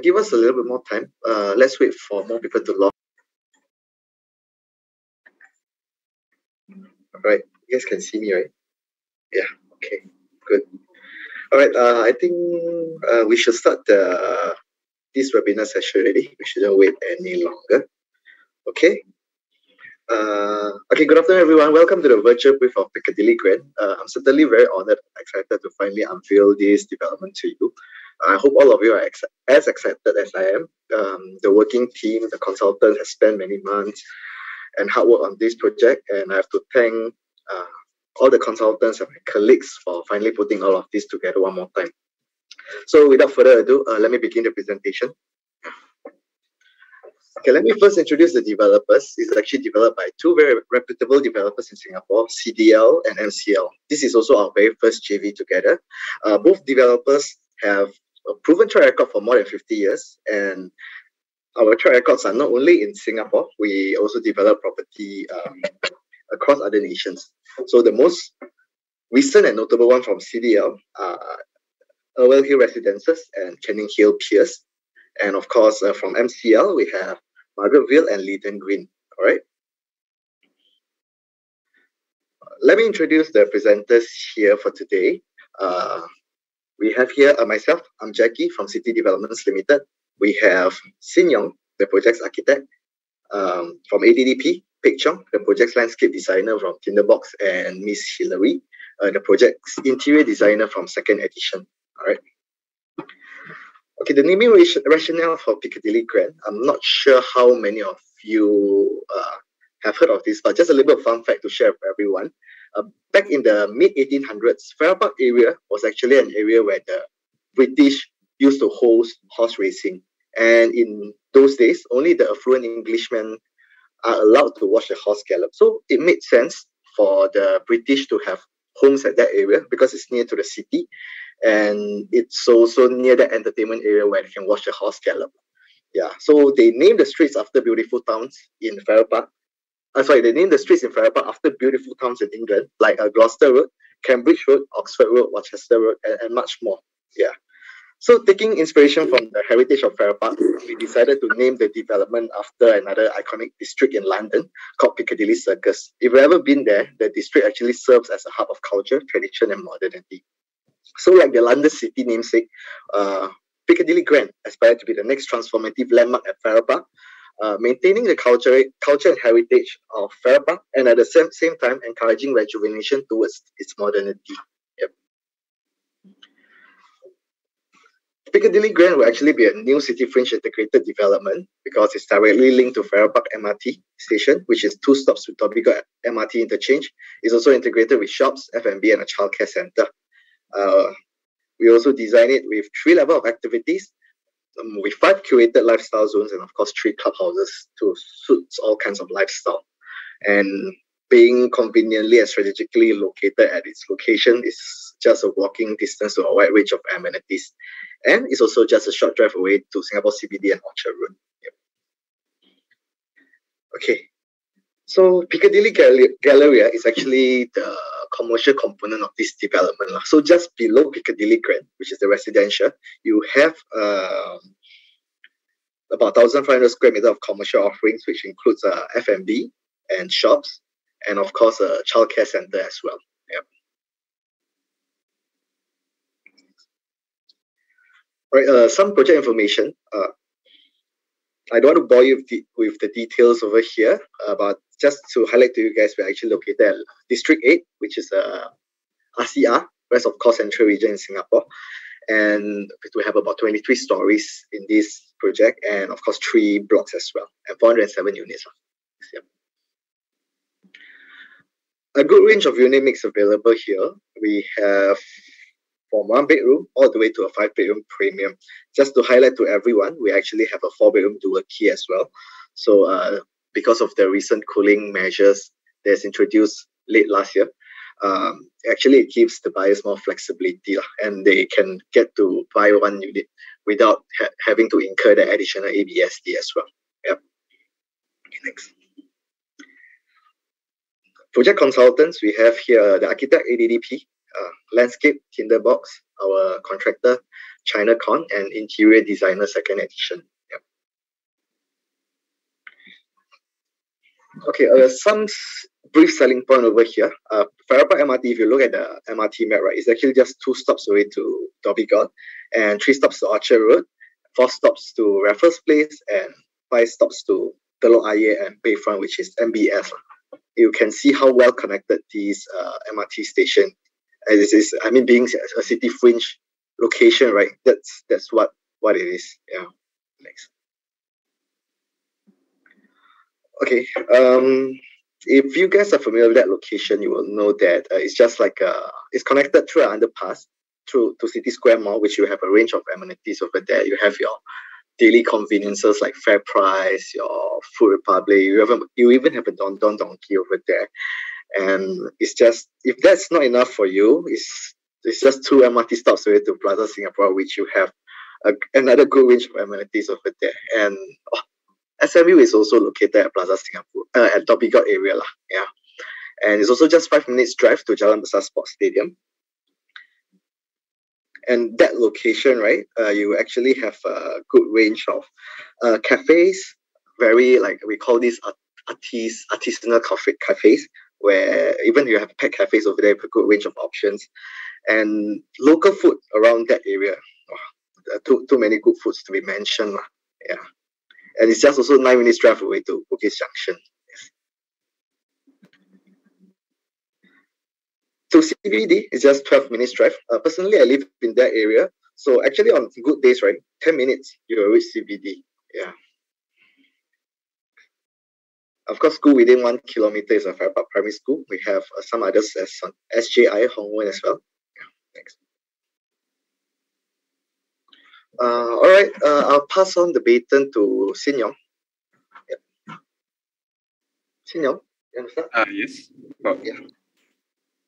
give us a little bit more time. Let's wait for more people to log. All right, you guys can see me, right? Yeah, okay, good. All right, I think we should start this webinar session already. We shouldn't wait any longer. Okay. Okay, good afternoon, everyone. Welcome to the virtual brief of Piccadilly Grant. I'm certainly very honored and excited to finally unveil this development to you. I hope all of you are as excited as I am. The working team, the consultant has spent many months and hard work on this project, and I have to thank all the consultants and my colleagues for finally putting all of this together one more time. So without further ado, let me begin the presentation. Okay, let me first introduce the developers. It's actually developed by two very reputable developers in Singapore, CDL and MCL. This is also our very first JV together. Both developers have a proven track record for more than 50 years, and our track records are not only in Singapore, we also develop property across other nations. So the most recent and notable one from CDL are Irwell Hill Residences and Canning Hill Piers. And of course, from MCL, we have Margaretville and Leedon Green. All right. Let me introduce the presenters here for today. We have here myself, I'm Jackie from City Developments Limited. We have Sin Yong, the project's architect, from ADDP, Pek Chong, the project's landscape designer from Tinderbox, and Miss Hillary, the project's interior designer from Second Edition. All right. Okay, the naming rationale for Piccadilly Grant. I'm not sure how many of you have heard of this, but just a little bit of fun fact to share with everyone. Back in the mid-1800s, Farrer Park area was actually an area where the British used to host horse racing. And in those days, only the affluent Englishmen are allowed to watch the horse gallop. So it made sense for the British to have homes at that area because it's near to the city. And it's also near the entertainment area where they can watch the horse gallop. Yeah, so they named the streets after beautiful towns in Farrer Park. They named the streets in Farrer Park after beautiful towns in England, like Gloucester Road, Cambridge Road, Oxford Road, Rochester Road, and much more. Yeah. So taking inspiration from the heritage of Farrer Park, we decided to name the development after another iconic district in London called Piccadilly Circus. If you've ever been there, the district actually serves as a hub of culture, tradition, and modernity. So like the London city namesake, Piccadilly Grant aspired to be the next transformative landmark at Farrer Park, maintaining the culture and heritage of Farrer Park, and at the same time encouraging rejuvenation towards its modernity. Yep. Piccadilly Grant will actually be a new city fringe integrated development because it's directly linked to Farrer Park MRT station, which is 2 stops with Dhoby Ghaut MRT interchange. It's also integrated with shops, F&B, and a childcare center. We also design it with 3 levels of activities, with 5 curated lifestyle zones, and of course 3 clubhouses to suit all kinds of lifestyle. And being conveniently and strategically located at its location is just a walking distance to a wide range of amenities. And it's also just a short drive away to Singapore CBD and Orchard Road. Yep. Okay. So Piccadilly Galleria is actually the commercial component of this development. So just below Piccadilly Grant, which is the residential, you have about 1,500 square meters of commercial offerings, which includes F&B and shops, and of course a childcare center as well. Yep. All right, some project information. I don't want to bore you with the details over here, but just to highlight to you guys, we're actually located at District 8, which is RCR, West of Core Central Region in Singapore. And we have about 23 stories in this project, and of course 3 blocks as well, and 407 units. Yep. A good range of unit mix available here. We have from 1 bedroom all the way to a 5-bedroom premium. Just to highlight to everyone, we actually have a 4-bedroom dual key as well. So because of the recent cooling measures that's introduced late last year, actually it gives the buyers more flexibility, and they can get to buy 1 unit without having to incur the additional ABSD as well. Yep. Okay, next. Project consultants, we have here the architect ADDP, landscape Tinderbox, our contractor, Chinacon and Interior Designer Second Edition. Yeah. Okay, some brief selling point over here. Farrer Park MRT, if you look at the MRT map, right, it's actually just 2 stops away to Dhoby Ghaut and 3 stops to Orchard Road, 4 stops to Raffles Place, and 5 stops to Telok Ayer and Bayfront, which is MBS. You can see how well connected these MRT station. This is, I mean, being a city fringe location, right? That's what it is. Yeah. Next. Okay. If you guys are familiar with that location, you will know that it's just like it's connected through an underpass to City Square Mall, which you have a range of amenities over there. You have your daily conveniences like FairPrice, your Food Republic. You even have a Don Don Donkey over there. And it's just, if that's not enough for you, it's just 2 MRT stops away to Plaza Singapore, which you have another good range of amenities over there. And SMU is also located at Plaza Singapore, at Dhoby Ghaut area lah. Yeah, and it's also just 5 minutes drive to Jalan Besar Sports Stadium. And that location, right, you actually have a good range of cafes, very, like, we call these artisanal cafes, where even you have pet cafes over there with a good range of options, and local food around that area. Too many good foods to be mentioned. Yeah. And it's just also 9 minutes drive away to Bugis Junction. Yes. To CBD, it's just 12 minutes drive. Personally, I live in that area. So actually on good days, right, 10 minutes, you will reach CBD. Yeah. Of course, school within 1 kilometer is a Farrer Park Primary School. We have some others as SJI, Hongwen as well. Yeah, thanks. All right, I'll pass on the baton to Sin Yong. Yeah. Sin Yong, you understand? Yes. Oh. Yeah.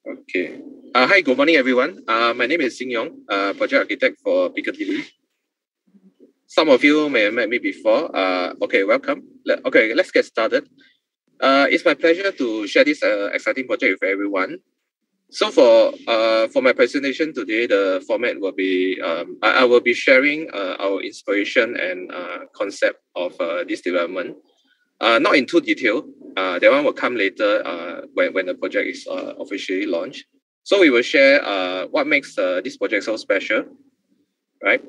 Okay. Hi, good morning, everyone. My name is Sin Yong, project architect for Piccadilly. Some of you may have met me before. Okay, welcome. Okay, let's get started. It's my pleasure to share this exciting project with everyone. So for my presentation today, the format will be I will be sharing our inspiration and concept of this development. Not in too detail. That one will come later when the project is officially launched. So we will share what makes this project so special, right?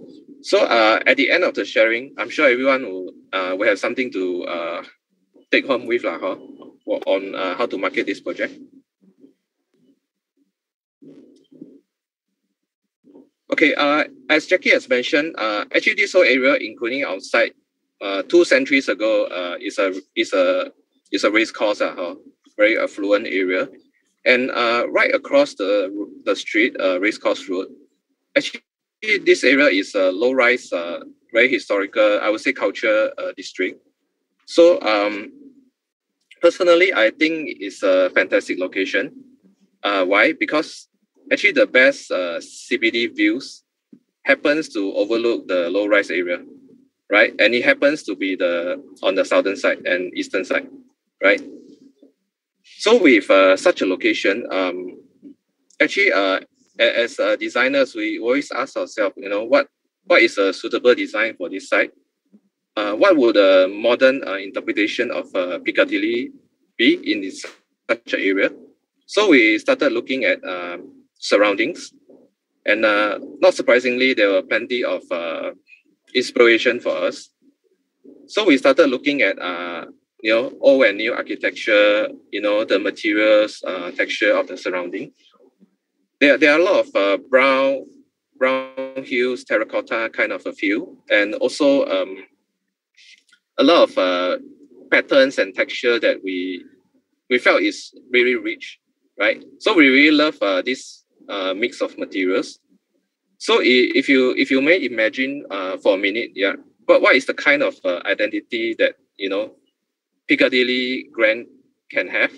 So at the end of the sharing, I'm sure everyone will have something to take home with on how to market this project. Okay, as Jackie has mentioned, actually this whole area, including outside, 2 centuries ago, is a race course, very affluent area, and right across the street, race course road. Actually, this area is a low-rise, very historical, I would say, culture district. So, personally, I think it's a fantastic location. Why? Because actually the best CBD views happens to overlook the low-rise area, right? And it happens to be on the southern side and eastern side, right? So with such a location, actually, as designers, we always ask ourselves, what is a suitable design for this site? What would a modern interpretation of Piccadilly be in such an area? So we started looking at surroundings, and not surprisingly, there were plenty of inspiration for us. So we started looking at old and new architecture, the materials, texture of the surrounding. There are a lot of brown hues, terracotta kind of a feel, and also a lot of patterns and texture that we felt is really rich, right? So we really love this mix of materials. So if you may imagine for a minute, what is the kind of identity that Piccadilly Grand can have?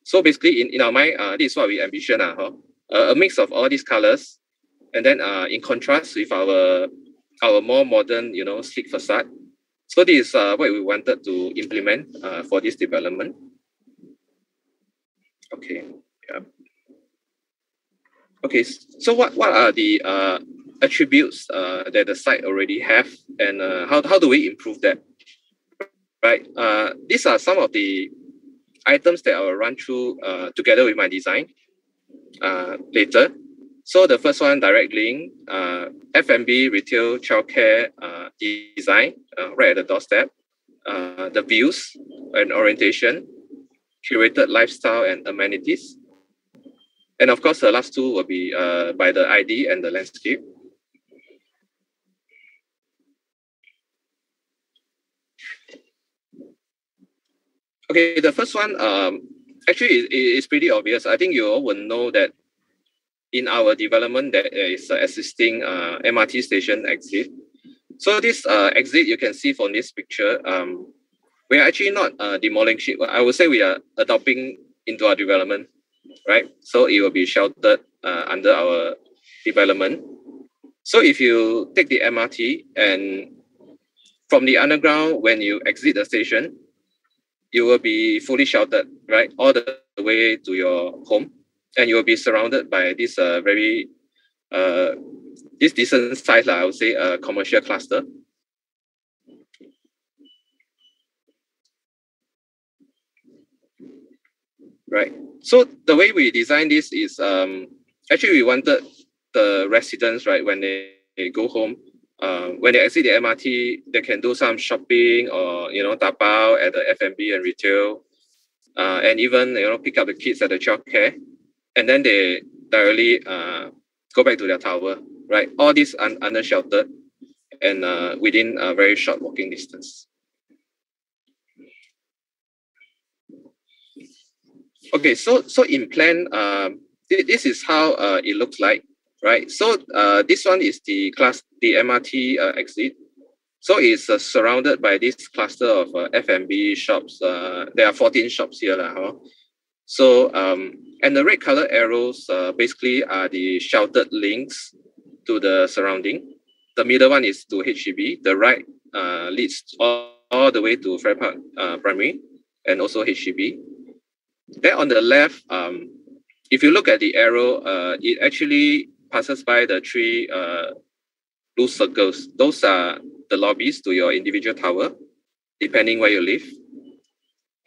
So basically, in our mind, this is what we ambition, a mix of all these colors, and then in contrast with our more modern, sleek facade. So this is what we wanted to implement for this development. Okay. Yeah. Okay. So what are the attributes that the site already have, and how do we improve that? Right. These are some of the items that I will run through together with my design later. So the first one, direct link, F&B, retail, childcare design, right at the doorstep. The views and orientation, curated lifestyle and amenities. And of course, the last two will be by the ID and the landscape. Okay, the first one actually is pretty obvious. I think you all will know that in our development there is an existing MRT station exit. So this exit you can see from this picture. We are actually not demolishing it. I would say we are adopting into our development, right? So it will be sheltered under our development. So if you take the MRT and from the underground, when you exit the station, you will be fully sheltered, right? All the way to your home. And you will be surrounded by this very, this decent size, I would say, commercial cluster. Right. So the way we designed this is actually we wanted the residents, right, when they go home, when they exit the MRT, they can do some shopping or tapao at the F&B and retail, and even pick up the kids at the childcare, and then they directly go back to their tower, right? All this under sheltered and within a very short walking distance. Okay, so in plan, this is how it looks like, right? So this one is the MRT exit. So it's surrounded by this cluster of F&B shops. There are 14 shops here. So, and the red color arrows basically are the sheltered links to the surrounding. The middle one is to HEB. The right leads all the way to Fair Park Primary and also HEB. Then on the left, if you look at the arrow, it actually passes by the three blue circles. Those are the lobbies to your individual tower, depending where you live.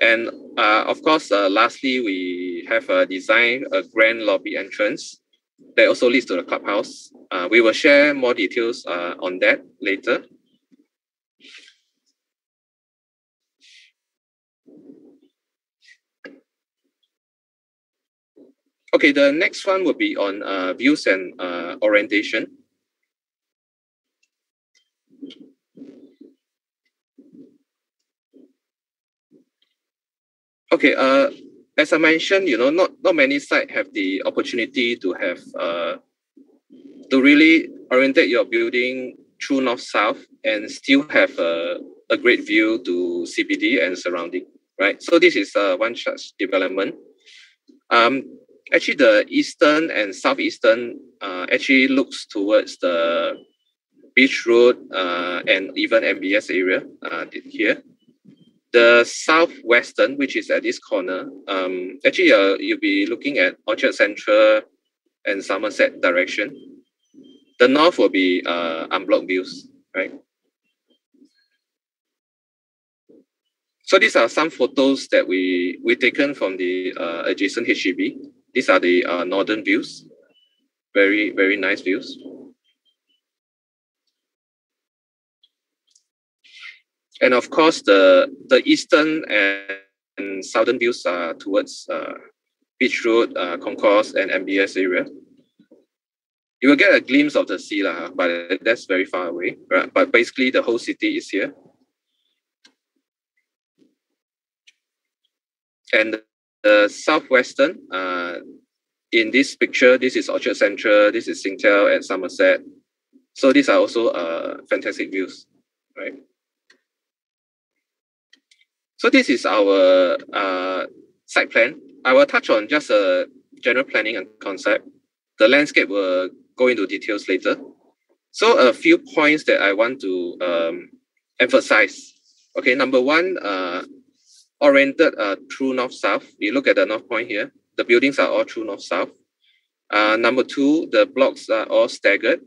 And of course, lastly, we have designed a grand lobby entrance that also leads to the clubhouse. We will share more details on that later. Okay, the next one will be on views and orientation. Okay, as I mentioned, not many sites have the opportunity to have to really orientate your building true north-south and still have a great view to CBD and surrounding, right? So this is one such development. Actually, the eastern and southeastern actually looks towards the Beach Road and even MBS area here. The southwestern, which is at this corner, actually you'll be looking at Orchard Central and Somerset direction. The north will be unblocked views, right? So these are some photos that we taken from the adjacent HEB. These are the northern views. Very, very nice views. And of course, the eastern and southern views are towards Beach Road, Concourse, and MBS area. You will get a glimpse of the sea, but that's very far away. Right? But basically, the whole city is here. And the southwestern, in this picture, this is Orchard Central, this is Singtel and Somerset. So these are also fantastic views, right? So this is our site plan. I will touch on just a general planning and concept. The landscape will go into details later. So a few points that I want to emphasize. Okay, number one, oriented true north-south. You look at the north point here. The buildings are all true north-south. Number two, the blocks are all staggered.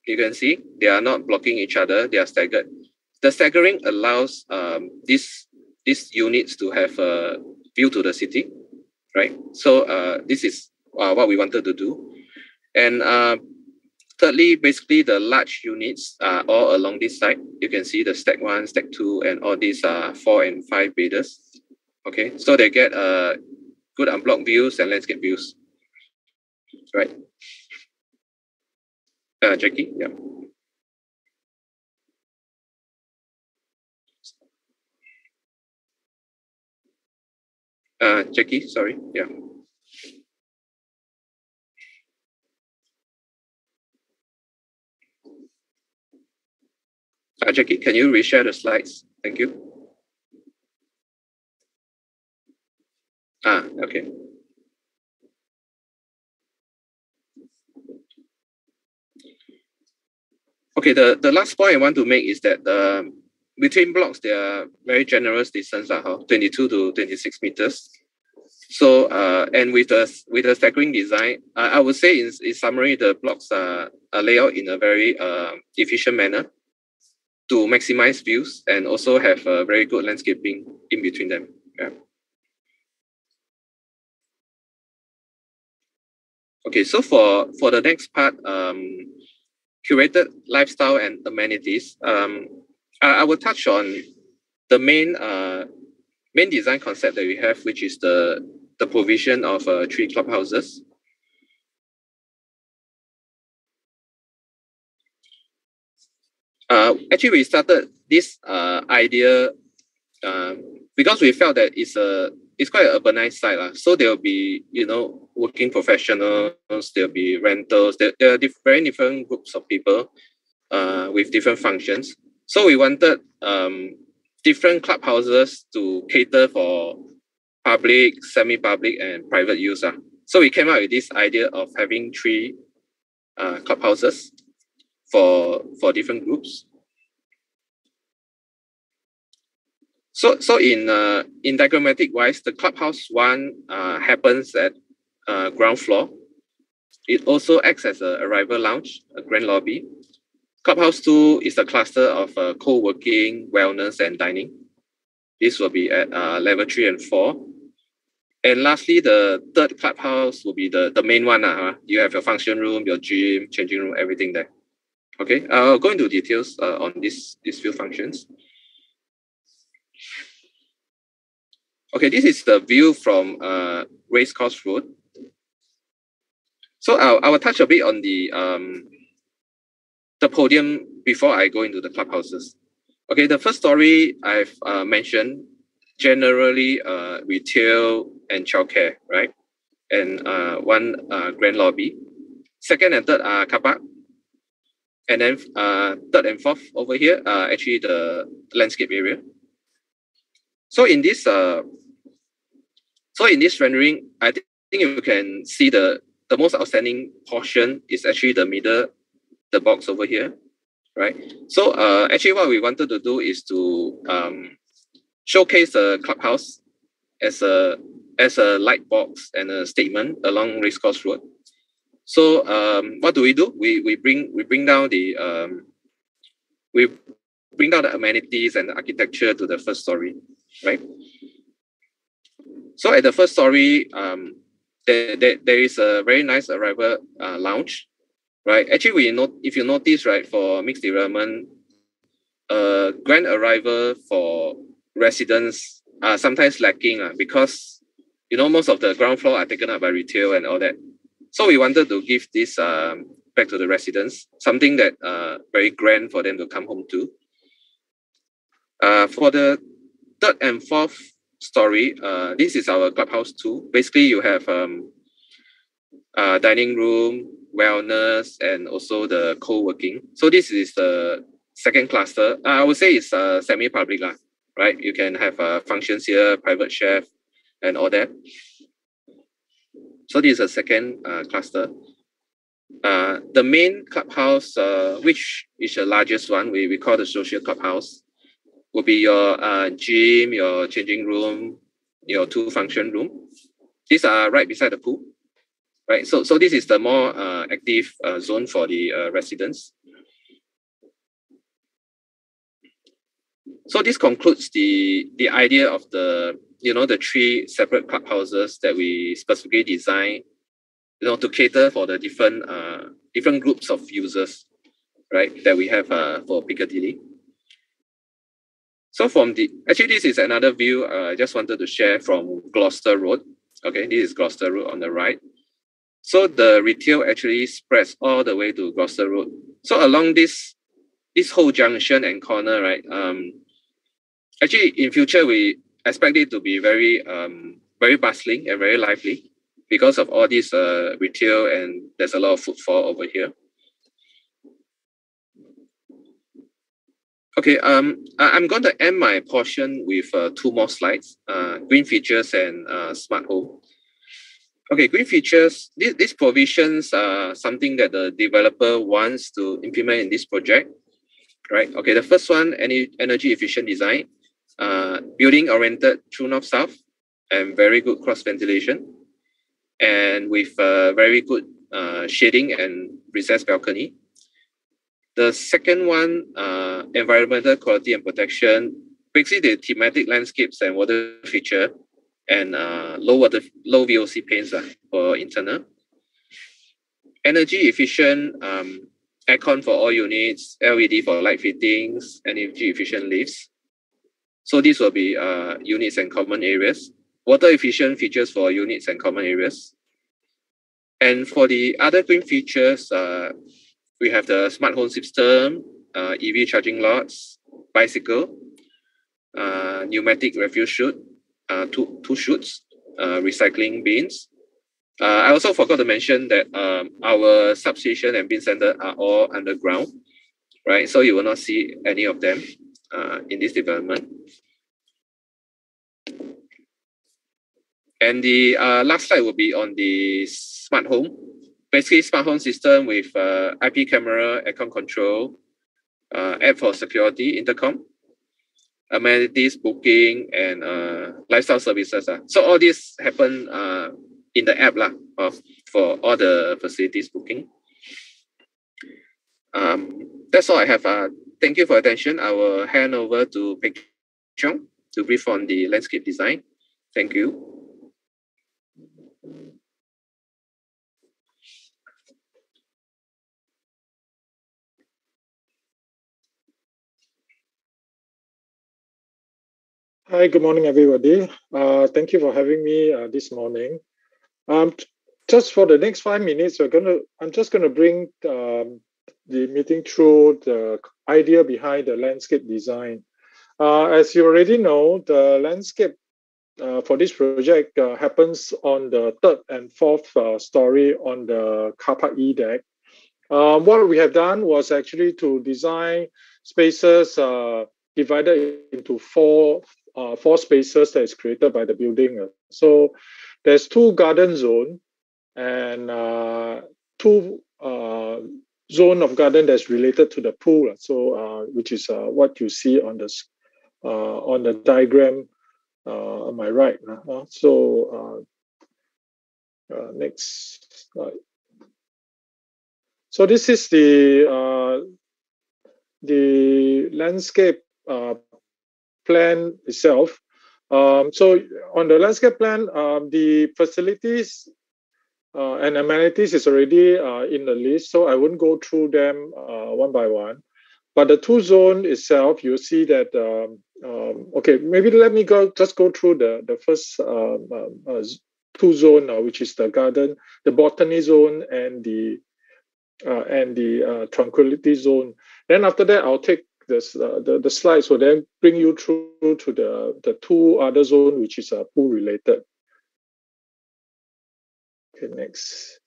You can see they are not blocking each other, they are staggered. The staggering allows these units to have a view to the city, right? So this is what we wanted to do. And thirdly, basically the large units are all along this side. You can see the stack 1, stack 2, and all these 4 and 5 bathers. Okay, so they get good unblocked views and landscape views, right? Jackie, yeah. Jackie, sorry, yeah. Jackie, can you reshare the slides? Thank you. Okay. Okay, the last point I want to make is that between blocks, there are very generous distance, 22 to 26 meters. So, and with the staggering design, I would say in summary, the blocks are laid out in a very efficient manner to maximize views and also have a very good landscaping in between them. Yeah. Okay, so for the next part, curated lifestyle and amenities, I will touch on the main design concept that we have, which is the provision of 3 clubhouses. Actually, we started this idea because we felt that it's quite an urbanized site. So there will be, working professionals, there'll be rentals, there are very different groups of people with different functions. So we wanted different clubhouses to cater for public, semi-public, and private use. So we came up with this idea of having 3 clubhouses for different groups. So in diagrammatic wise, the clubhouse 1 happens at ground floor. It also acts as an arrival lounge, a grand lobby. Clubhouse 2 is a cluster of co-working, wellness, and dining. This will be at level 3 and 4. And lastly, the third clubhouse will be the main one. You have your function room, your gym, changing room, everything there. Okay, I'll go into details on these few functions. Okay, this is the view from Racecourse Road. So I will touch a bit on the podium before I go into the clubhouses. Okay, the first story I've mentioned, generally retail and childcare, right? And 1 grand lobby. Second and third are car park. And then third and fourth over here are actually the landscape area. So in this rendering, I think you can see the most outstanding portion is actually the middle, the box over here, right? So actually what we wanted to do is to showcase the clubhouse as a light box and a statement along Racecourse Road. So what do? We bring down the amenities and the architecture to the first story, right? So at the first story, there is a very nice arrival lounge, right? Actually, if you notice, right, for mixed development, grand arrival for residents are sometimes lacking because most of the ground floor are taken up by retail and all that. So we wanted to give this back to the residents, something that very grand for them to come home to. For the third and fourth story, this is our clubhouse 2. Basically, you have dining room, wellness, and also the co-working. So this is the second cluster. I would say it's semi-public, right? You can have functions here, private chef, and all that. So this is a second cluster. The main clubhouse, which is the largest one, we call the social clubhouse, will be your gym, your changing room, your 2 function room. These are right beside the pool, right? So this is the more active zone for the residents. So this concludes the idea of the the three separate clubhouses that we specifically designed to cater for the different groups of users, right, that we have for Piccadilly. So actually this is another view I just wanted to share from Gloucester Road. Okay, this is Gloucester Road on the right. So the retail actually spreads all the way to Gloucester Road. So along this whole junction and corner, right? Actually, in future we expect it to be very very bustling and very lively because of all this retail, and there's a lot of footfall over here. Okay, I'm going to end my portion with two more slides, green features and smart home. Okay, green features, these provisions are something that the developer wants to implement in this project, right? Okay, the first one, energy efficient design, building oriented true north-south, and very good cross ventilation, and with very good shading and recessed balcony. The second one, environmental quality and protection, basically the thematic landscapes and water feature, and low VOC paints for internal. Energy efficient aircon for all units, LED for light fittings, energy efficient lifts. So these will be units and common areas. Water efficient features for units and common areas. And for the other green features, we have the smart home system, EV charging lots, bicycle, pneumatic refuse chute, two chutes, recycling bins. I also forgot to mention that our substation and bin center are all underground, right? So you will not see any of them in this development. And the last slide will be on the smart home. Basically, smart home system with IP camera, aircon control, app for security, intercom, amenities, booking, and lifestyle services. So all this happen in the app for all the facilities booking. That's all I have. Thank you for your attention. I will hand over to Peng Chong to brief on the landscape design. Thank you. Hi, good morning, everybody. Thank you for having me this morning. Just for the next 5 minutes, I'm just gonna bring the meeting through the idea behind the landscape design. As you already know, the landscape for this project happens on the 3rd and 4th story on the car park E deck. What we have done was actually to design spaces divided into four spaces that is created by the building. So there's 2 garden zone and 2 zone of garden that's related to the pool. So which is what you see on the diagram on my right. So next slide. So this is the landscape plan itself. So on the landscape plan, the facilities and amenities is already in the list, so I wouldn't go through them one by one. But the 2 zone itself, you see that. Okay, maybe let me just go through the first 2 zone, which is the garden, the botany zone, and the tranquility zone. Then after that, I'll take the slides will then bring you through to the 2 other zone, which is pool related. Okay, next.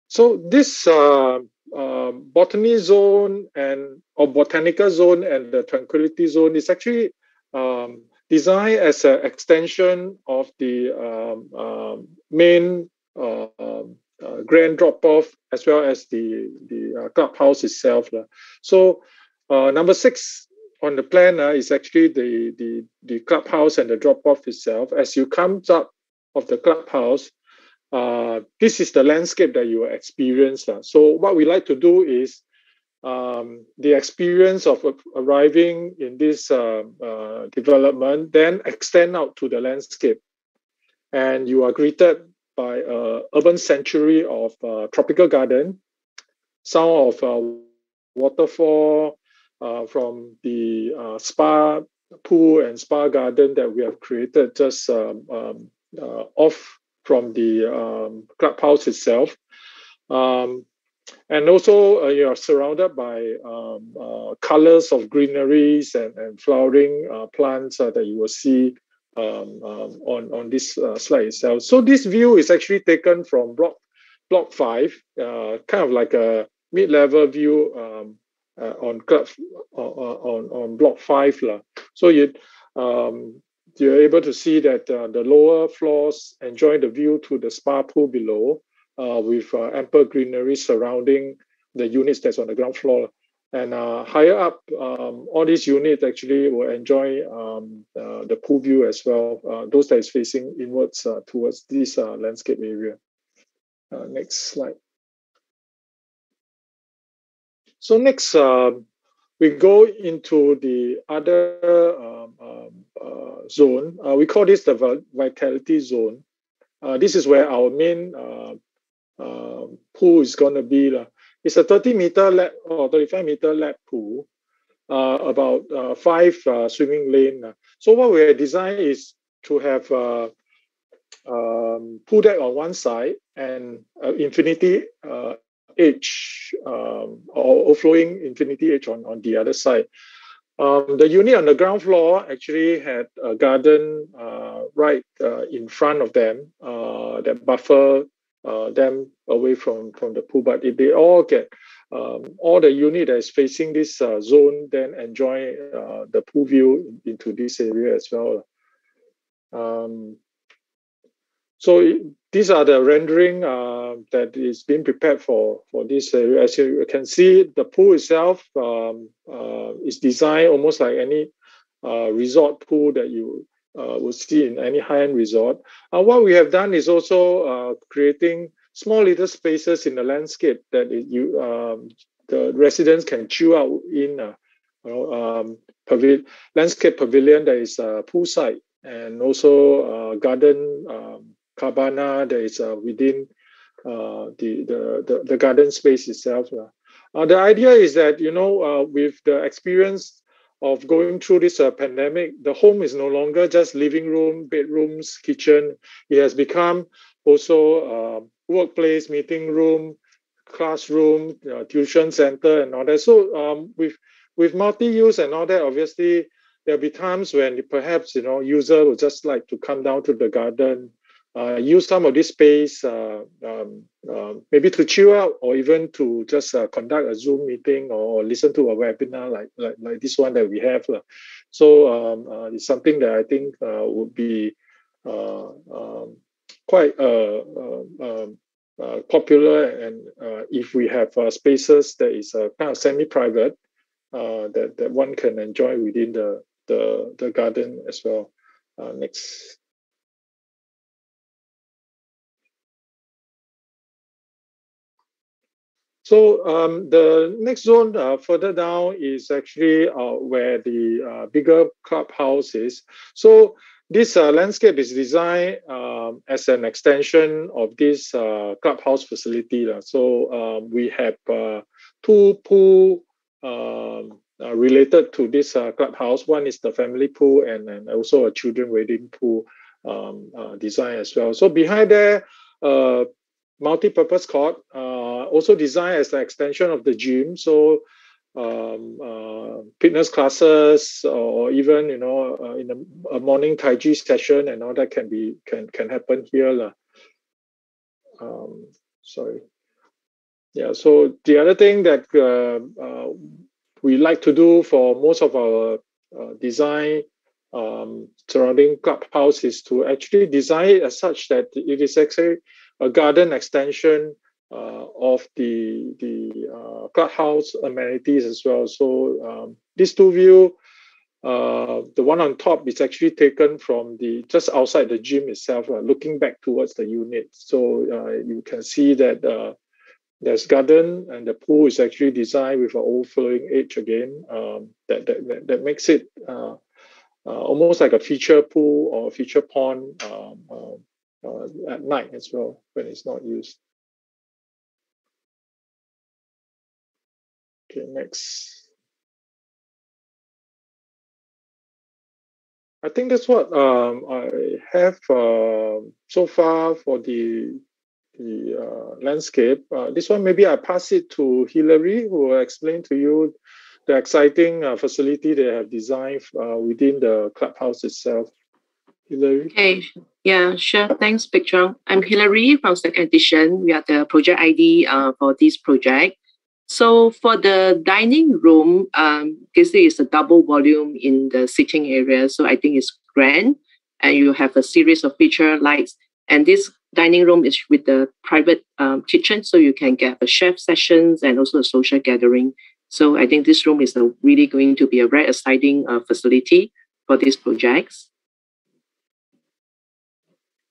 So this botany zone or botanical zone and the tranquility zone is actually designed as an extension of the main grand drop-off, as well as the clubhouse itself. So number 6 on the plan is actually the clubhouse and the drop-off itself. As you come up of the clubhouse, this is the landscape that you will experience. So what we like to do is the experience of arriving in this development, then extend out to the landscape. And you are greeted by an urban sanctuary of tropical garden, sound of waterfall from the spa pool and spa garden that we have created just off from the clubhouse itself. And also you are surrounded by colors of greeneries and flowering plants that you will see on this slide itself. So this view is actually taken from block 5, kind of like a mid-level view on block 5 lah. So you're able to see that the lower floors enjoy the view to the spa pool below, with ample greenery surrounding the units that's on the ground floor. And higher up, all these units actually will enjoy the pool view as well, those that is facing inwards towards this landscape area. Next slide. So next, we go into the other zone. We call this the vitality zone. This is where our main pool is going to be. It's a 30-meter lap or 35-meter lap pool, about 5 swimming lane. So what we have designed is to have pool deck on one side and infinity edge or overflowing infinity edge on the other side. The unit on the ground floor actually had a garden right in front of them that buffer them away from the pool. But if they all get all the unit that is facing this zone, then enjoy the pool view into this area as well. So these are the rendering that is being prepared for this area. As you can see, the pool itself is designed almost like any resort pool that you will see in any high-end resort. What we have done is also creating small little spaces in the landscape that the residents can chill out in. Landscape pavilion that is poolside, and also garden cabana that is within the garden space itself. The idea is that, with the experience of going through this pandemic, the home is no longer just living room, bedrooms, kitchen. It has become also workplace, meeting room, classroom, tuition center, and all that. So with multi-use and all that, obviously there'll be times when perhaps user would just like to come down to the garden, use some of this space, maybe to chill out, or even to just conduct a Zoom meeting or listen to a webinar like this one that we have. So it's something that I think would be quite popular, and if we have spaces that is kind of semi-private, that one can enjoy within the garden as well. Next. So the next zone further down is actually where the bigger clubhouse is. So this landscape is designed as an extension of this clubhouse facility. So we have 2 pool related to this clubhouse. One is the family pool, and also a children wading pool design as well. So behind there, multi-purpose court, also designed as an extension of the gym. So fitness classes, or even in a morning Tai Chi session and all that can happen here. Sorry. Yeah. So the other thing that we like to do for most of our design surrounding clubhouse is to actually design it as such that it is actually a garden extension of the clubhouse amenities as well. So these 2 view, the one on top is actually taken from just outside the gym itself, looking back towards the unit. So you can see that There's garden, and the pool is actually designed with an overflowing edge again. That makes it almost like a feature pool or a feature pond at night as well when it's not used. Okay, next. I think that's what I have so far for the landscape. This one, maybe I pass it to Hilary, who will explain to you the exciting facility they have designed within the clubhouse itself. Hilary? Okay, yeah, sure. Thanks, Big Chong. I'm Hilary from Second Edition. We are the project ID for this project. So for the dining room, this is a double volume in the sitting area. So I think it's grand. And you have a series of feature lights. And this dining room is with the private kitchen. So you can get a chef sessions and also a social gathering. So I think this room is really going to be a very exciting facility for these projects.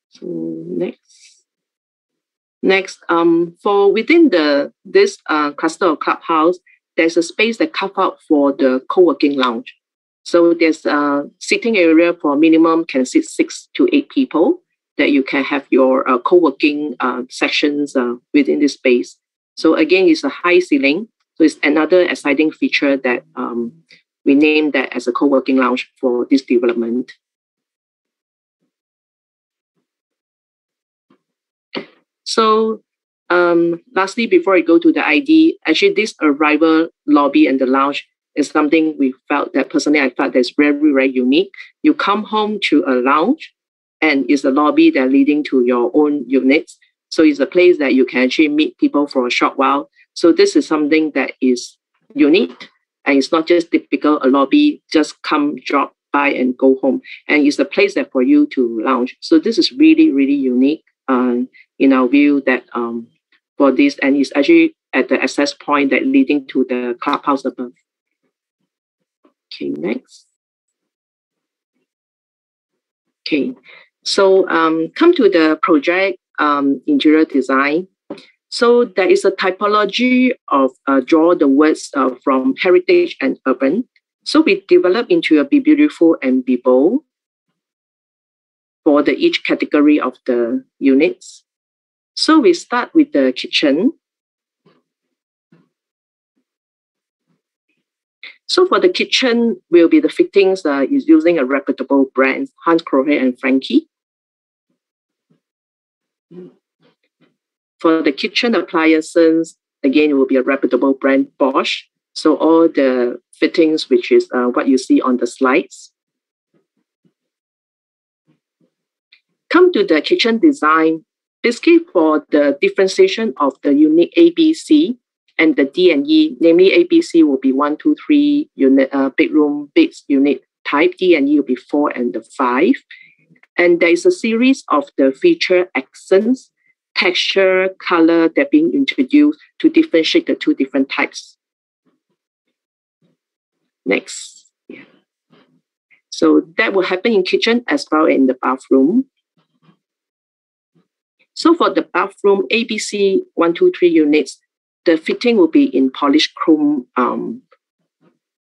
So next, for within this cluster of clubhouse, there's a space that carved out for the co-working lounge. So there's a sitting area for minimum can sit 6 to 8 people that you can have your co-working sessions within this space. So again, it's a high ceiling. So it's another exciting feature that we named that as a co-working lounge for this development. So lastly, before I go to the ID, actually this arrival lobby and the lounge is something we felt that personally I felt that's very, very unique. You come home to a lounge and it's a lobby that leading to your own units. So it's a place that you can actually meet people for a short while. So this is something that is unique and it's not just typical a lobby, just come, drop by and go home. And it's a place that for you to lounge. So this is really, really unique. In our view that for this, and it's actually at the access point that leading to the clubhouse above. Okay, next. Okay, so come to the project interior design. So there is a typology of draw the words from heritage and urban. So we develop into a Be Beautiful and Be Bold for each category of the units. So we start with the kitchen. So for the kitchen, will be the fittings is using a reputable brand, Hans Krohe and Frankie. For the kitchen appliances, again, it will be a reputable brand, Bosch. So all the fittings, which is what you see on the slides. Come to the kitchen design. Basically, for the differentiation of the unit A, B, C, and the D and E, namely A, B, C will be 1, 2, 3 unit bedroom beds unit type. D and E will be 4 and the 5. And there is a series of the feature accents, texture, color that being introduced to differentiate the 2 different types. Next. Yeah. So that will happen in kitchen as well as in the bathroom. So for the bathroom, ABC 1, 2, 3 units, the fitting will be in polished chrome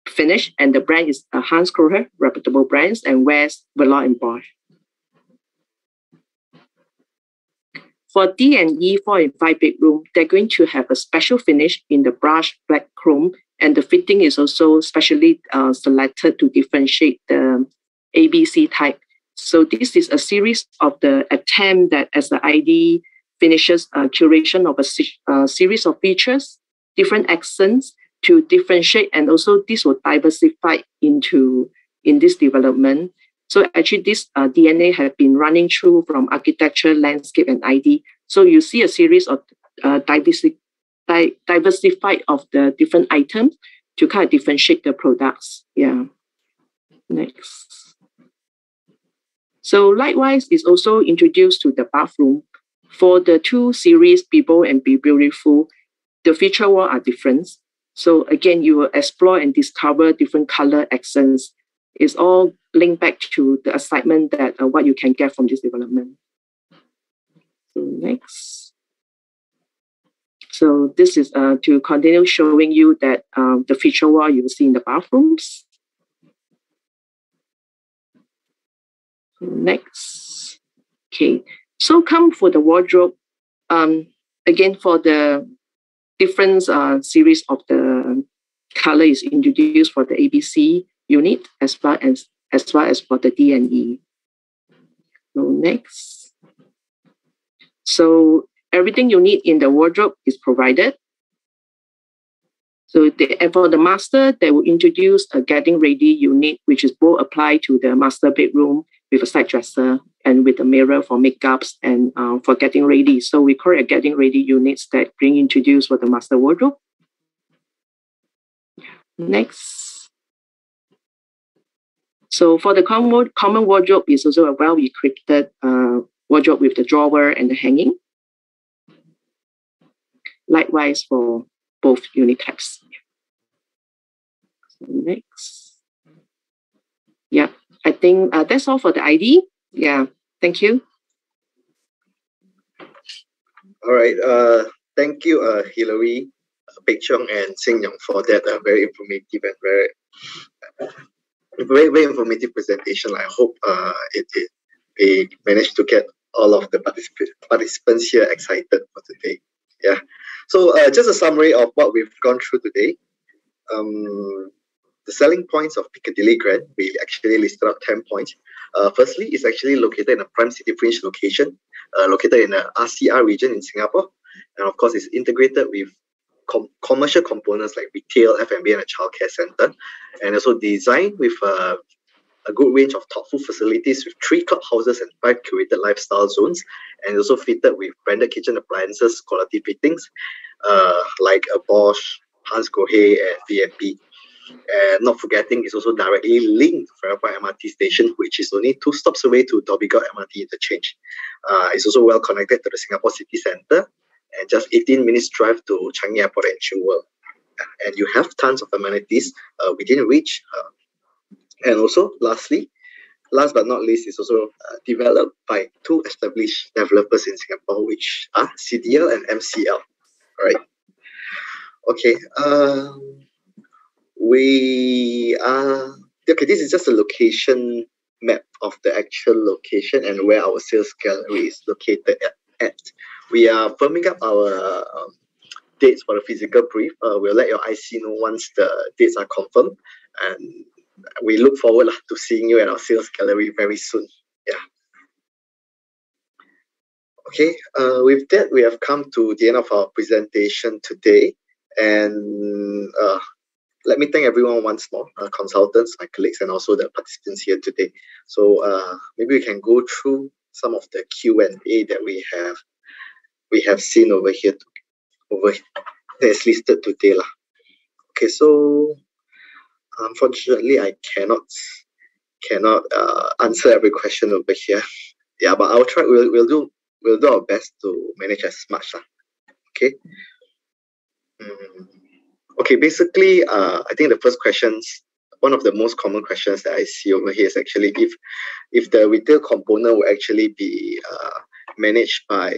finish, and the brand is Hans Krohe, reputable brands, and West, Velour, and Bosch. For D and E 4 and 5 bedroom, they're going to have a special finish in the brushed black chrome, and the fitting is also specially selected to differentiate the ABC type. So this is a series of the attempt that as the ID finishes curation of a series of features, different accents to differentiate, and also this will diversify in this development. So actually this DNA have been running through from architecture, landscape, and ID. So you see a series of diversified of the different items to kind of differentiate the products. Yeah. Next. So likewise, is also introduced to the bathroom. For the 2 series, Be Bold and Be Beautiful, the feature wall are different. So again, you will explore and discover different color accents. It's all linked back to the excitement that what you can get from this development. So next. So this is to continue showing you that the feature wall you see in the bathrooms. Next. Okay. So come for the wardrobe. Again, for the different series of the color is introduced for the ABC unit as well as for the D and E. So next. So everything you need in the wardrobe is provided. So for the master, they will introduce a getting ready unit, which is both applied to the master bedroom with a side dresser and with a mirror for makeups and for getting ready. So we call it getting ready units that being introduced for the master wardrobe. Next. So for the common wardrobe is also a well-equipped wardrobe with the drawer and the hanging. Likewise for both unit types. Next. Yeah, I think that's all for the ID. Yeah, thank you. All right. Thank you, Hilary, Pek Chong, and Sing Yong for that very informative and very informative presentation. I hope we managed to get all of the participants here excited for today. Yeah. So just a summary of what we've gone through today. The selling points of Piccadilly Grand, we actually listed out 10 points. Firstly, it's actually located in a prime city fringe location, located in the RCR region in Singapore. And of course, it's integrated with commercial components like retail, F&B, and a childcare center. And also designed with a good range of thoughtful facilities with 3 clubhouses and 5 curated lifestyle zones. And also fitted with branded kitchen appliances, quality fittings, like a Bosch, Hans Grohe, and B&B. And not forgetting, it's also directly linked to Farrer Park MRT station, which is only 2 stops away to Dhoby Ghaut MRT interchange. It's also well connected to the Singapore city centre and just 18 minutes drive to Changi Airport and Jewel. And you have tons of amenities within reach. And also, last but not least, is also developed by 2 established developers in Singapore, which are CDL and MCL. All right. Okay. This is just a location map of the actual location and where our sales gallery is located at. We are firming up our dates for the physical brief. We'll let your IC know once the dates are confirmed, and we look forward to seeing you at our sales gallery very soon. Yeah. Okay, with that, we have come to the end of our presentation today, and let me thank everyone once more, consultants, my colleagues, and also the participants here today. So maybe we can go through some of the Q&A that we have seen over here, that's listed today. Okay, so unfortunately, I cannot answer every question over here. Yeah, but I'll try. We'll do our best to manage as much. Okay. Okay, basically, I think the first questions, one of the most common questions that I see over here is actually if the retail component will actually be managed by,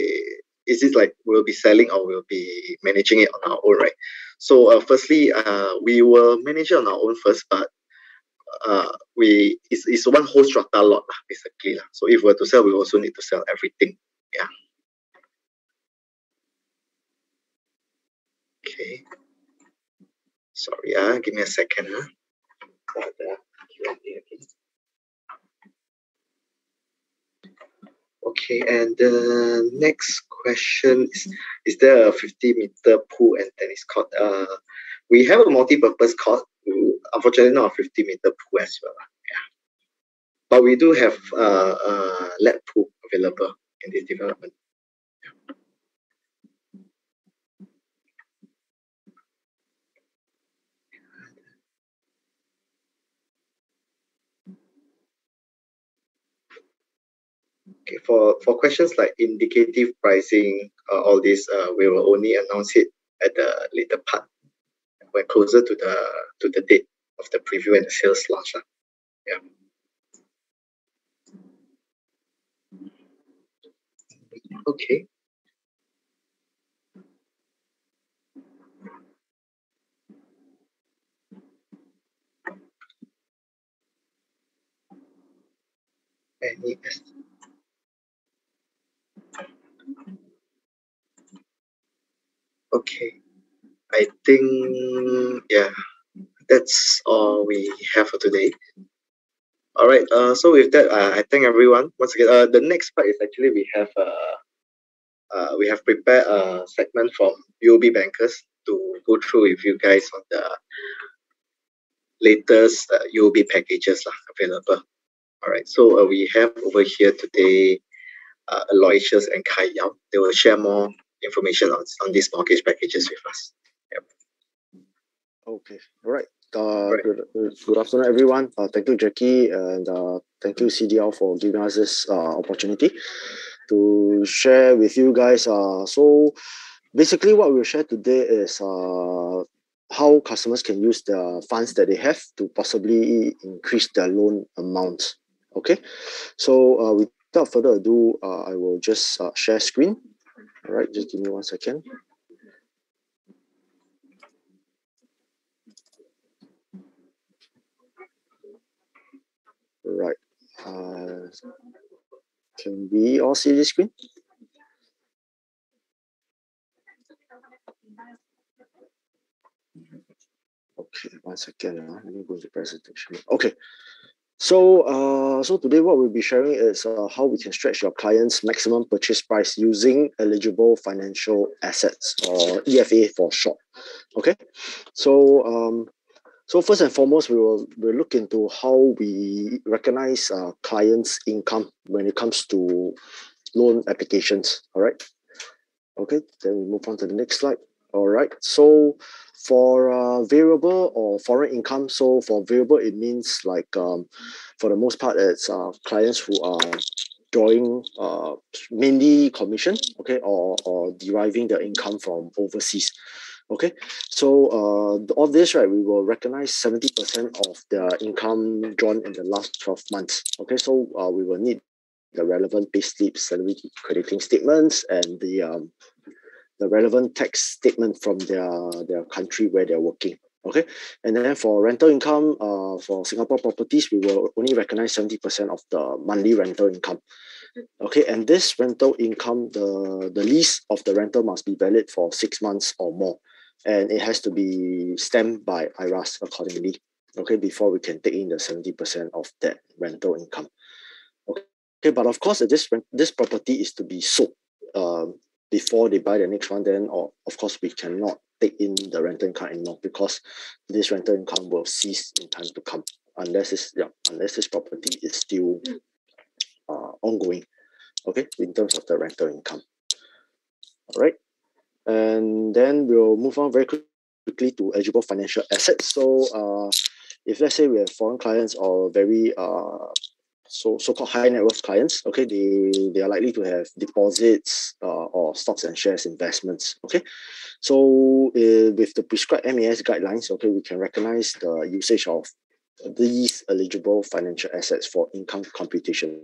is it like we'll be selling or we'll be managing it on our own, right? So firstly, we will manage it on our own first, but it's one whole strata lot basically. So if we're to sell, we also need to sell everything. Yeah. Okay. Sorry, give me a second. Okay, and the next question is there a 50-meter pool and tennis court? We have a multi-purpose court, unfortunately not a 50-meter pool as well. Yeah. But we do have a lap pool available in this development. Yeah. Okay, for questions like indicative pricing, all this, we will only announce it at the later part, when closer to the date of the preview and the sales launch. Yeah. Okay. Okay, I think, yeah, that's all we have for today. All right. So with that, I thank everyone once again. The next part is actually we have prepared a segment from UOB bankers to go through with you guys on the latest UOB packages available. All right. So we have over here today Aloysius and Kai Yao. They will share more information on these mortgage packages with us. Yep. Okay. All right. Right. Good afternoon, everyone. Thank you, Jackie, and thank you, CDL, for giving us this opportunity to share with you guys. So basically, what we'll share today is how customers can use the funds that they have to possibly increase their loan amount. Okay. So without further ado, I will just share screen. All right. Just give me 1 second. Right. Can we all see the screen? Okay, 1 second. Let me go to presentation. Okay. So today what we'll be sharing is how we can stretch your client's maximum purchase price using eligible financial assets, or EFA for short. Okay. So first and foremost, we'll look into how we recognize clients' income when it comes to loan applications. All right. Okay, then we move on to the next slide. All right. So for variable or foreign income, so for variable, it means like for the most part, it's clients who are drawing mainly commission, okay, or deriving their income from overseas. Okay, so all this, right, we will recognize 70% of their income drawn in the last 12 months. Okay, so we will need the relevant payslip, salary crediting statements, and the relevant tax statement from their country where they're working. Okay, and then for rental income, for Singapore properties, we will only recognize 70% of the monthly rental income. Okay, and this rental income, the lease of the rental must be valid for 6 months or more, and it has to be stamped by IRAS accordingly. Okay, before we can take in the 70% of that rental income. Okay, but of course, this property is to be sold before they buy the next one. Then, of course, we cannot take in the rental income anymore, because this rental income will cease in time to come unless this property is still ongoing. Okay, in terms of the rental income. All right, and then we'll move on very quickly to eligible financial assets. So if let's say we have foreign clients or very so-called high net worth clients, okay, they are likely to have deposits or stocks and shares investments. Okay, so with the prescribed MAS guidelines, okay, we can recognize the usage of these eligible financial assets for income computation.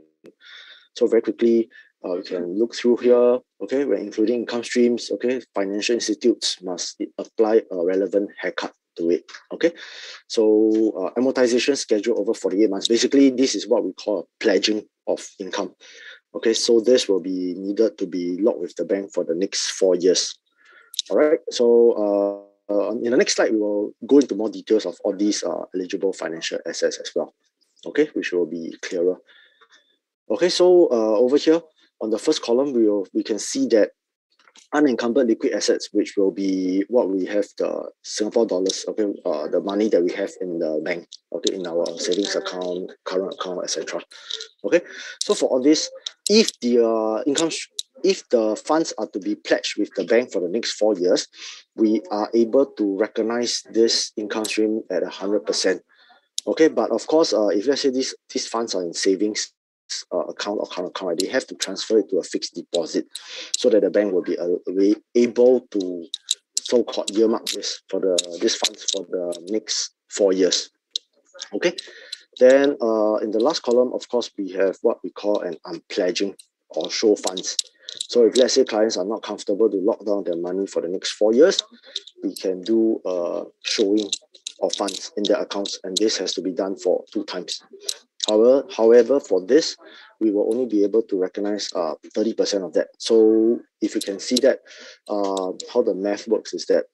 So very quickly, we can look through here. Okay, we're including income streams. Okay, financial institutes must apply a relevant haircut to it. Okay, so amortization schedule over 48 months. Basically, this is what we call a pledging of income. Okay, so this will be needed to be locked with the bank for the next 4 years. All right, so in the next slide, we will go into more details of all these eligible financial assets as well. Okay, which will be clearer. Okay, so over here on the first column, we can see that unencumbered liquid assets, which will be what we have, the Singapore dollars, okay, the money that we have in the bank, okay, in our savings account, current account, etc. Okay, so for all this, if the if the funds are to be pledged with the bank for the next 4 years, we are able to recognize this income stream at 100%. Okay, but of course, if let's say these funds are in savings account or current account, they have to transfer it to a fixed deposit so that the bank will be able to so-called earmark this funds for the next 4 years. Okay, then in the last column, of course, we have what we call an unpledging or show funds. So if let's say clients are not comfortable to lock down their money for the next 4 years, we can do showing of funds in their accounts, and this has to be done for 2 times. However, for this, we will only be able to recognize 30% of that. So if you can see that, how the math works is that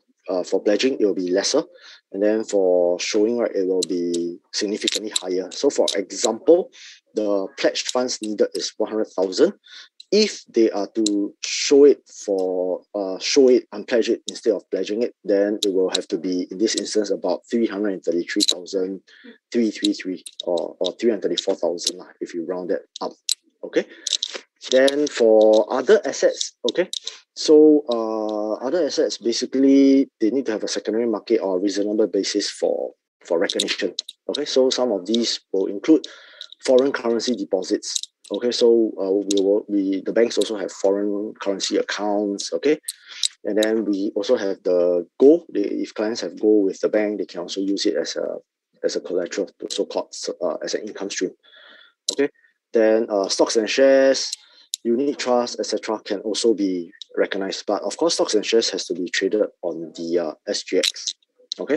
for pledging, it will be lesser. And then for showing, right, it will be significantly higher. So for example, the pledged funds needed is 100,000. If they are to show it unpledge it instead of pledging it, then it will have to be, in this instance, about 333,333 or 334,000 if you round that up. Okay. Then for other assets, okay, so other assets, basically they need to have a secondary market or a reasonable basis for recognition. Okay, so some of these will include foreign currency deposits. Okay, so the banks also have foreign currency accounts. Okay, and then we also have the gold. If clients have gold with the bank, they can also use it as a collateral, so-called as an income stream. Okay, then stocks and shares, unit trusts, etc., can also be recognized. But of course, stocks and shares has to be traded on the SGX. Okay,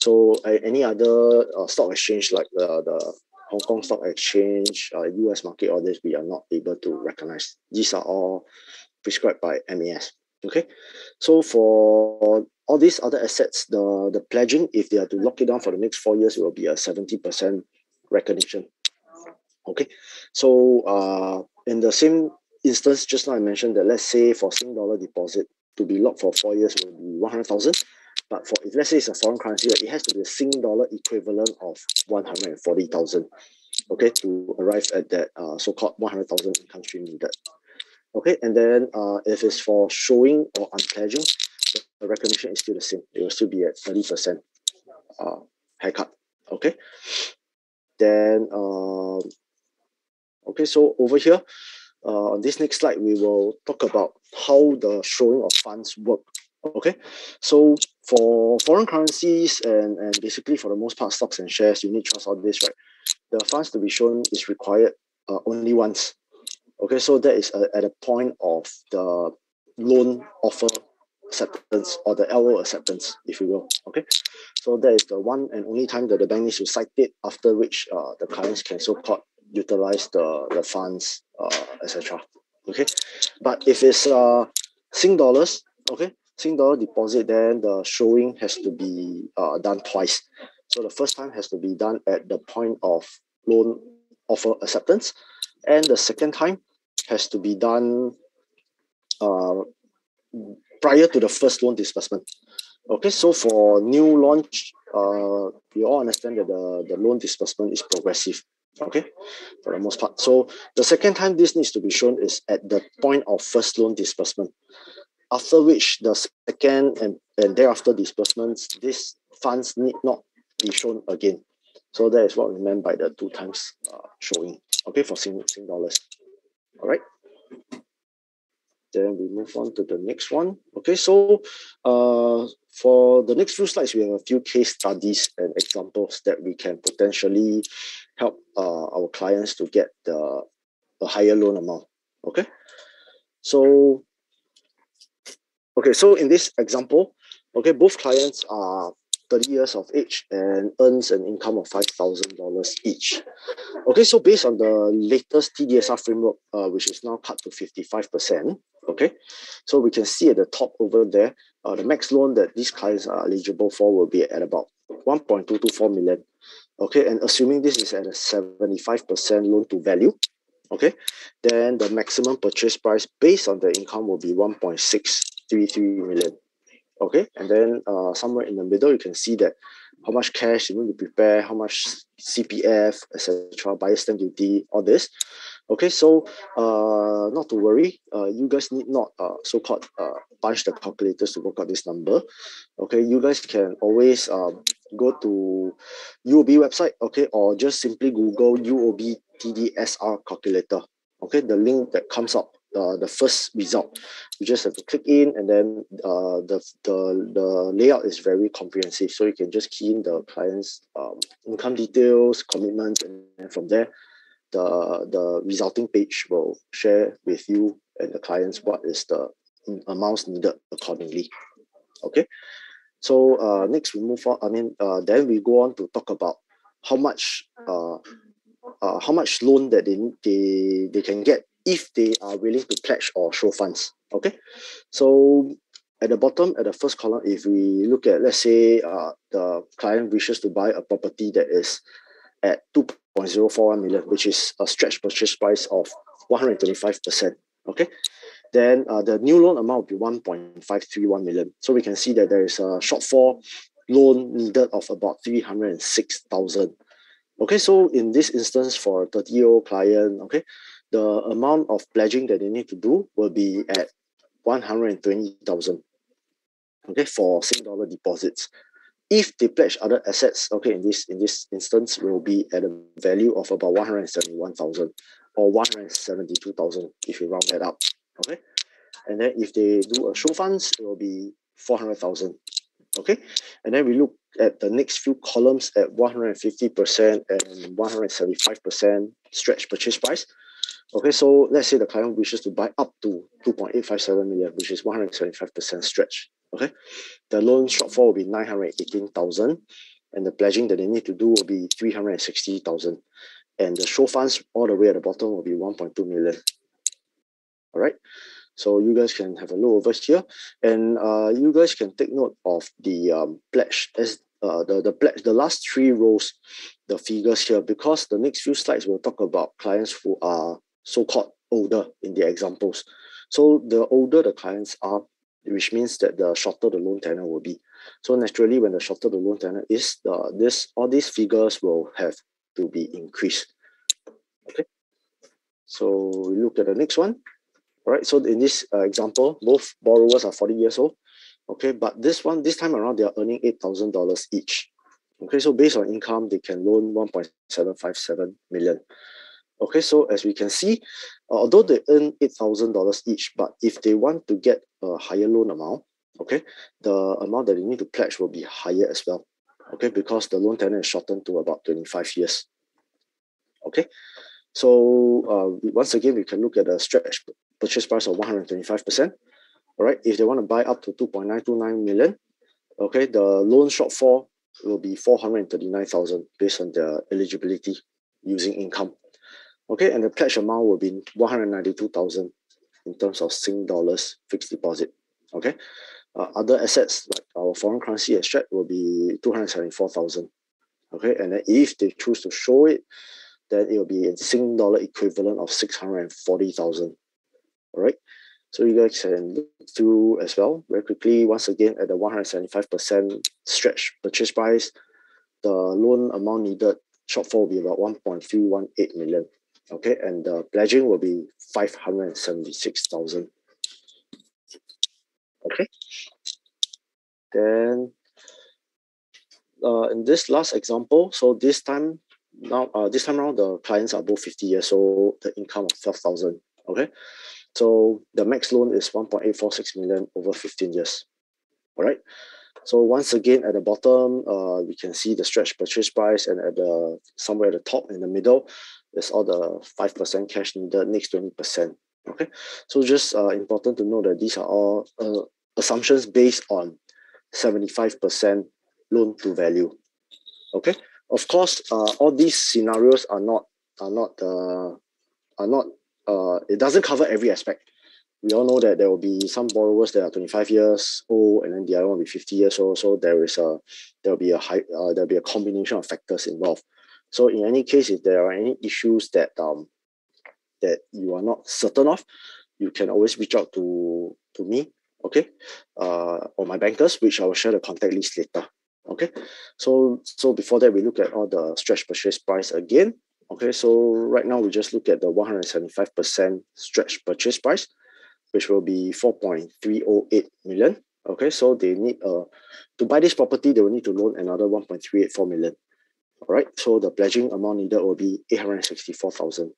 so any other stock exchange like the Hong Kong Stock Exchange, US market, all this, we are not able to recognize. These are all prescribed by MAS. Okay, so for all these other assets, the pledging, if they are to lock it down for the next 4 years, it will be a 70% recognition. Okay, so in the same instance, just now I mentioned that, let's say for Sing dollar deposit to be locked for 4 years will be 100,000. But for, if let's say it's a foreign currency, it has to be a Sing dollar equivalent of 140,000. Okay, to arrive at that so-called 100,000 income stream needed. Okay, and then if it's for showing or unpledging, the recognition is still the same. It will still be at 30% haircut. Okay, then okay, so over here, on this next slide, we will talk about how the showing of funds work. Okay, so for foreign currencies and basically for the most part, stocks and shares, unit trusts, all this, right, the funds to be shown is required only once. Okay, so that is at a point of the loan offer acceptance or the LO acceptance, if you will. Okay, so that is the one and only time that the bank needs to cite it, after which the clients can so-called utilize the funds, etc. Okay, but if it's Sing dollars, okay, Sing dollar deposit, then the showing has to be done twice. So the first time has to be done at the point of loan offer acceptance, and the second time has to be done prior to the first loan disbursement. Okay, so for new launch, we all understand that the loan disbursement is progressive. Okay, for the most part. So the second time this needs to be shown is at the point of first loan disbursement, after which the second and thereafter disbursements, these funds need not be shown again. So that is what we meant by the 2 times showing. Okay, for Sing dollars. All right. Then we move on to the next one. Okay, so for the next few slides, we have a few case studies and examples that we can potentially help our clients to get a higher loan amount. Okay, so in this example, okay, both clients are 30 years of age and earns an income of $5,000 each. Okay, so based on the latest TDSR framework, which is now cut to 55%, okay, so we can see at the top over there, the max loan that these clients are eligible for will be at about 1.224 million. Okay, and assuming this is at a 75% loan to value, okay, then the maximum purchase price based on the income will be 1.633 million. Okay, and then somewhere in the middle, you can see that how much cash you need to prepare, how much CPF, etc., buyer's stamp duty, all this. Okay, so not to worry, you guys need not so-called punch the calculators to work out this number. Okay, you guys can always go to UOB website, okay, or just simply Google UOB TDSR calculator. Okay, the link that comes up, the first result, you just have to click in, and then the layout is very comprehensive, so you can just key in the client's income details, commitments, and then from there the resulting page will share with you and the clients what is the amounts needed accordingly. Okay, so next we move on. Then we go on to talk about how much how much loan that they can get if they are willing to pledge or show funds. Okay, so at the bottom, at the first column, if we look at, let's say, the client wishes to buy a property that is at 2.041 million, which is a stretch purchase price of 125%. Okay, then the new loan amount will be 1.531 million. So we can see that there is a shortfall loan needed of about 306,000. Okay, so in this instance, for a 30-year-old client, okay, the amount of pledging that they need to do will be at 120,000. Okay, for Sing dollar deposits. If they pledge other assets, okay, in this instance, will be at a value of about 171,000 or 172,000 if you round that up. Okay, and then if they do a show funds, it will be 400,000. Okay, and then we look at the next few columns at 150% and 175% stretch purchase price. Okay, so let's say the client wishes to buy up to 2.857 million, which is 175% stretch. Okay, the loan shortfall will be 918,000, and the pledging that they need to do will be 360,000, and the show funds all the way at the bottom will be 1.2 million. All right, so you guys can have a look over here, and you guys can take note of the pledge as the pledge, the last three rows, the figures here, because the next few slides will talk about clients who are so-called older in the examples. So the older the clients are, which means that the shorter the loan tenure will be. So naturally, when the shorter the loan tenure is, all these figures will have to be increased. Okay, so we look at the next one. All right, so in this example, both borrowers are 40 years old. Okay, but this time around, they are earning $8,000 each. Okay, so based on income, they can loan 1.757 million. Okay, so as we can see, although they earn $8,000 each, but if they want to get a higher loan amount, okay, the amount that they need to pledge will be higher as well. Okay, because the loan tenure is shortened to about 25 years. Okay, so once again, we can look at the stretch purchase price of 125%. All right, if they want to buy up to 2.929 million, okay, the loan shortfall will be 439,000 based on their eligibility using income. Okay, and the pledge amount will be 192,000 in terms of Sing dollars fixed deposit. Okay, other assets like our foreign currency extract will be 274,000. Okay, and then if they choose to show it, then it will be in Sing dollar equivalent of 640,000. All right, so you guys can look through as well very quickly. Once again, at the 175% stretch purchase price, the loan amount needed shortfall will be about 1.318 million. Okay, and the pledging will be 576,000. Okay, then in this last example, so this time around, the clients are both 50 years old, the income of 12,000. Okay, so the max loan is 1.846 million over 15 years. All right, so once again, at the bottom, we can see the stretch purchase price, and at the somewhere at the top in the middle, there's all the 5% cash needed, next 20%. Okay, so just important to know that these are all assumptions based on 75% loan to value. Okay, of course, all these scenarios are not. It doesn't cover every aspect. We all know that there will be some borrowers that are 25 years old, and then the other one will be 50 years old. So there'll be a combination of factors involved. So in any case, if there are any issues that you are not certain of, you can always reach out to me, okay, or my bankers, which I will share the contact list later. Okay, so before that, we look at all the stretch purchase price again. Okay, so right now we just look at the 175% stretch purchase price, which will be 4.308 million. Okay, so they need to buy this property, they will need to loan another 1.384 million. All right, so the pledging amount needed will be 864,000.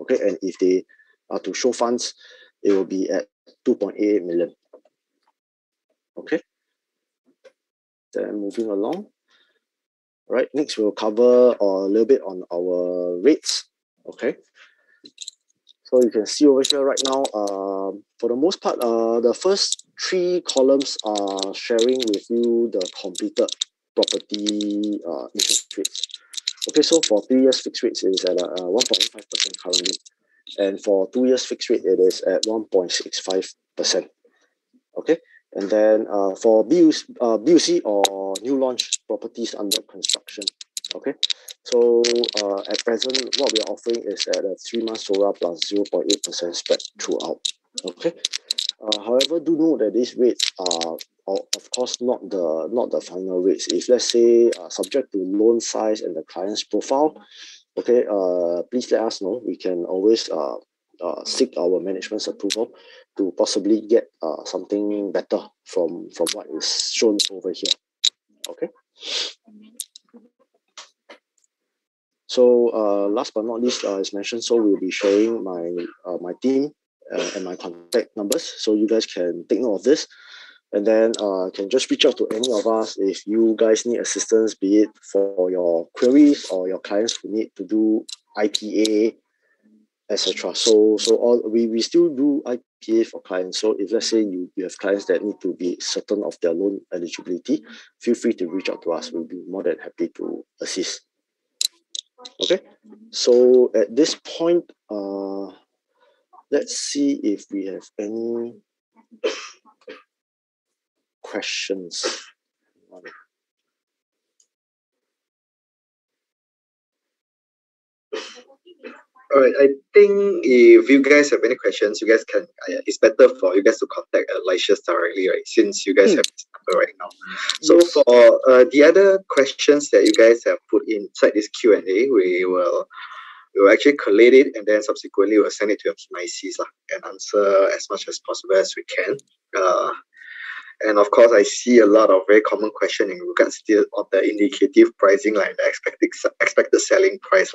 Okay, and if they are to show funds, it will be at 2.88 million. Okay, then moving along. All right, next we'll cover a little bit on our rates. Okay, so you can see over here right now, for the most part, the first three columns are sharing with you the completed property interest rates. Okay, so for 3 years fixed rates, it is at 1.85% currently. And for 2 years fixed rate, it is at 1.65%. Okay, and then for BUC or new launch properties under construction. Okay, so at present, what we are offering is at a 3-month SORA plus 0.8% spread throughout. Okay, however, do note that these rates are, of course, not the final rates. If let's say subject to loan size and the client's profile, okay, please let us know. We can always seek our management's approval to possibly get something better from what is shown over here. Okay. So last but not least, as mentioned, so we'll be sharing my team and my contact numbers, so you guys can take note of this, and then can just reach out to any of us if you guys need assistance, be it for your queries or your clients who need to do IPA, etc. So we still do IPA for clients. So if let's say you have clients that need to be certain of their loan eligibility, feel free to reach out to us. We'll be more than happy to assist. Okay, so at this point, let's see if we have any questions. All right, I think if you guys have any questions, you guys can, it's better for you guys to contact Lycius directly, right? Since you guys have this number right now. So Yes. for the other questions that you guys have put inside this Q&A, we will actually collate it, and then subsequently we'll send it to your PMICs and answer as much as possible as we can. And of course, I see a lot of very common questions in regards to the indicative pricing, like the expected selling price.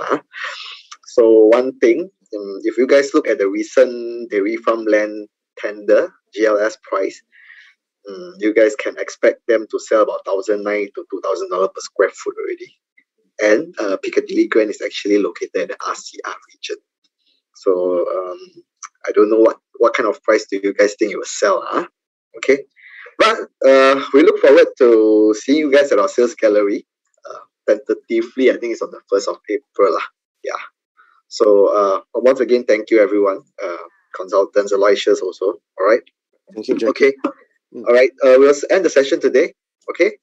So one thing, if you guys look at the recent dairy farmland tender GLS price, you guys can expect them to sell about $1,900 to $2,000 per square foot already. And Piccadilly Grand is actually located in the RCR region. So I don't know what kind of price do you guys think it will sell, Okay. But we look forward to seeing you guys at our sales gallery. Tentatively, I think it's on the 1st of April. Yeah. So once again, thank you everyone. Consultants, Lycius also. All right. Thank you, Jackie. Okay. All right. We'll end the session today. Okay.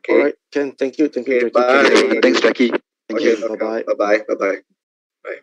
All right, Ken. Thank you. Thank you, Okay, Jackie. bye. Thanks, Jackie. Okay. Bye-bye. Bye-bye. Bye-bye. Bye.